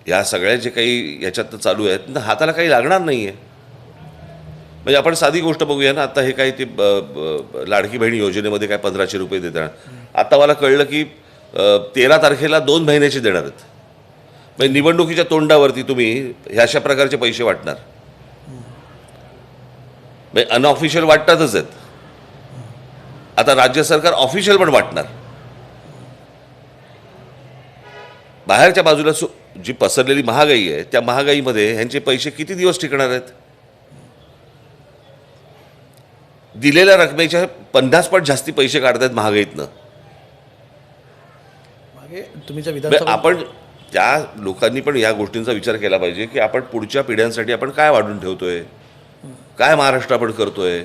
ह्या सगळ्या जे काही याच्यात चालू आहेत ना, हाताला काही लागणार नाही आहे. म्हणजे आपण साधी गोष्ट बघूया ना, आता हे काय ते लाडकी बहीण योजनेमध्ये काय 1500 रुपये देतात. आता मला कळलं की 13 तारखेला 2 महिन्याचे देणार आहेत. म्हणजे निवडणुकीच्या तोंडावरती तुम्ही ह्या अशा प्रकारचे पैसे वाटणार. म्हणजे अनऑफिशियल वाटतातच आहेत. आता राज्य सरकार ऑफिशियल पण वाटणार. बाहेरच्या बाजूला जी पसरलेली महागाई आहे, त्या महागाईमध्ये ह्यांचे पैसे किती दिवस टिकणार आहेत? दिलेल्या रकमेच्या 50 पट जास्ती पैसे काढतायत महागाईतनं. मागे तुम्ही ज्या म्हणजे विधानसभा आपण त्या लोकांनी पण या गोष्टींचा विचार केला पाहिजे की आपण पुढच्या पिढ्यांसाठी आपण काय वाढून ठेवतोय, काय महाराष्ट्र आपण करतोय.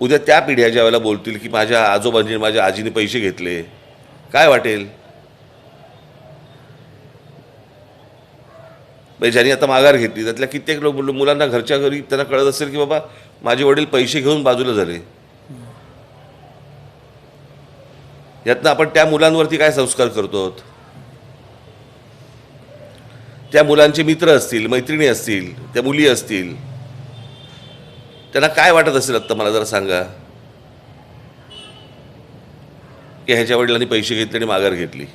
उद्या त्या पिढ्या ज्या वेळेला बोलतील की माझ्या आजोबांनी माझ्या आजीने पैसे घेतले, काय वाटेल? म्हणजे ज्यांनी आता माघार घेतली त्यातल्या कित्येक मुलांना घरच्या घरी त्यांना कळत असेल की बाबा माझे वडील पैसे घेऊन बाजूला झाले. यातनं आपण त्या मुलांवरती काय संस्कार करतो? त्या मुलांचे मित्र असतील, मैत्रिणी असतील, त्या मुली असतील, त्यांना काय वाटत असेल आत्ता मला जरा सांगा की ह्याच्या वडिलांनी पैसे घेतले आणि माघार घेतली.